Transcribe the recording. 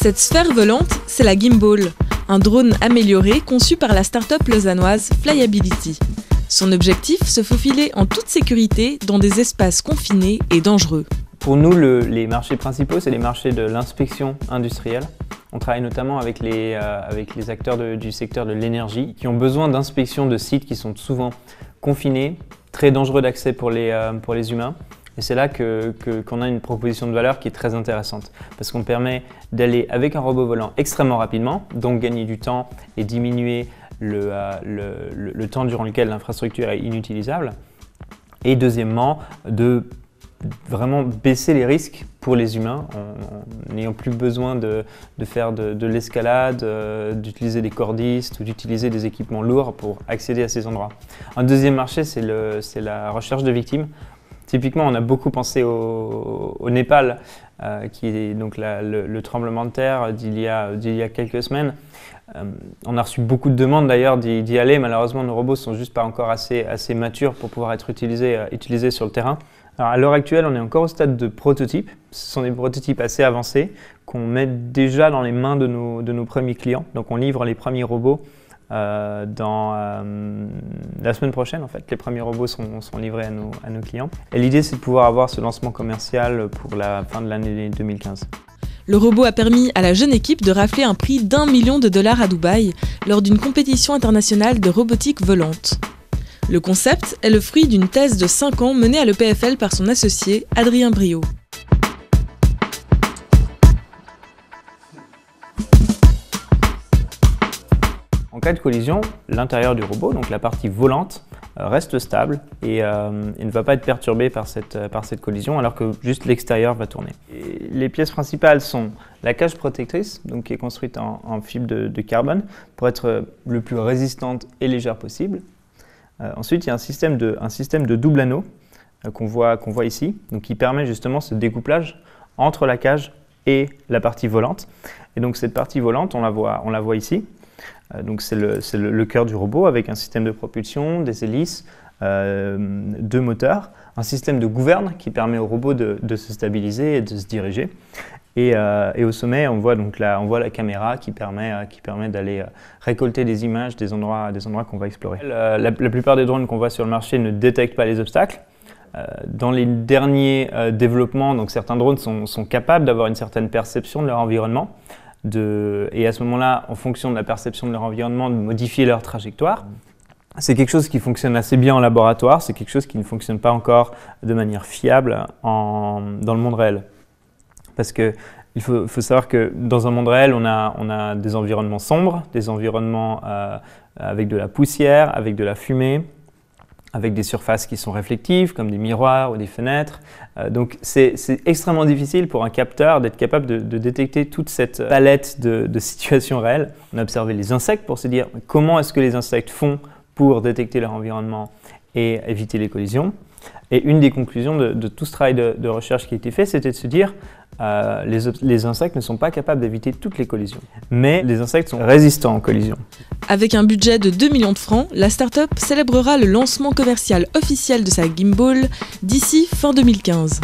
Cette sphère volante, c'est la Gimbal, un drone amélioré conçu par la start-up lausannoise Flyability. Son objectif, se faufiler en toute sécurité dans des espaces confinés et dangereux. Pour nous, les marchés principaux, c'est les marchés de l'inspection industrielle. On travaille notamment avec les acteurs du secteur de l'énergie qui ont besoin d'inspection de sites qui sont souvent confinés, très dangereux d'accès pour les humains. Et c'est là qu'on a une proposition de valeur qui est très intéressante parce qu'on permet d'aller avec un robot volant extrêmement rapidement, donc gagner du temps et diminuer le temps durant lequel l'infrastructure est inutilisable. Et deuxièmement, de vraiment baisser les risques pour les humains en n'ayant plus besoin de faire de l'escalade, d'utiliser des cordistes ou d'utiliser des équipements lourds pour accéder à ces endroits. Un deuxième marché, c'est la recherche de victimes. Typiquement, on a beaucoup pensé au Népal, qui est donc le tremblement de terre d'il y a quelques semaines. On a reçu beaucoup de demandes d'ailleurs d'y aller. Malheureusement, nos robots ne sont juste pas encore assez matures pour pouvoir être utilisés sur le terrain. Alors, à l'heure actuelle, on est encore au stade de prototypes. Ce sont des prototypes assez avancés qu'on met déjà dans les mains de nos premiers clients. Donc on livre les premiers robots dans la semaine prochaine. En fait, les premiers robots seront livrés à nos clients. Et l'idée, c'est de pouvoir avoir ce lancement commercial pour la fin de l'année 2015. Le robot a permis à la jeune équipe de rafler un prix d'1 million de dollars à Dubaï lors d'une compétition internationale de robotique volante. Le concept est le fruit d'une thèse de 5 ans menée à l'EPFL par son associé Adrien Briot. En cas de collision, l'intérieur du robot, donc la partie volante, reste stable et ne va pas être perturbé par cette collision, alors que juste l'extérieur va tourner. Et les pièces principales sont la cage protectrice, donc qui est construite en fibre de carbone pour être le plus résistante et légère possible. Ensuite, il y a un système de double anneau qu'on voit ici, donc qui permet justement ce découplage entre la cage et la partie volante. Et donc cette partie volante, on la voit ici. Donc c'est le cœur du robot avec un système de propulsion, des hélices, 2 moteurs, un système de gouverne qui permet au robot de se stabiliser et de se diriger. Et au sommet, on voit la caméra qui permet d'aller récolter des images des endroits qu'on va explorer. La plupart des drones qu'on voit sur le marché ne détectent pas les obstacles. Dans les derniers développements, donc certains drones sont capables d'avoir une certaine perception de leur environnement. Et à ce moment-là, en fonction de la perception de leur environnement, de modifier leur trajectoire. C'est quelque chose qui fonctionne assez bien en laboratoire, c'est quelque chose qui ne fonctionne pas encore de manière fiable dans le monde réel. Parce qu'il faut savoir que dans un monde réel, on a des environnements sombres, des environnements avec de la poussière, avec de la fumée, avec des surfaces qui sont réflectives, comme des miroirs ou des fenêtres. Donc c'est extrêmement difficile pour un capteur d'être capable de détecter toute cette palette de situations réelles. On a observé les insectes pour se dire comment est-ce que les insectes font pour détecter leur environnement et éviter les collisions. Et une des conclusions de tout ce travail de recherche qui a été fait, c'était de se dire les insectes ne sont pas capables d'éviter toutes les collisions. Mais les insectes sont résistants aux collisions. Avec un budget de 2 millions de francs, la start-up célébrera le lancement commercial officiel de sa Gimbal d'ici fin 2015.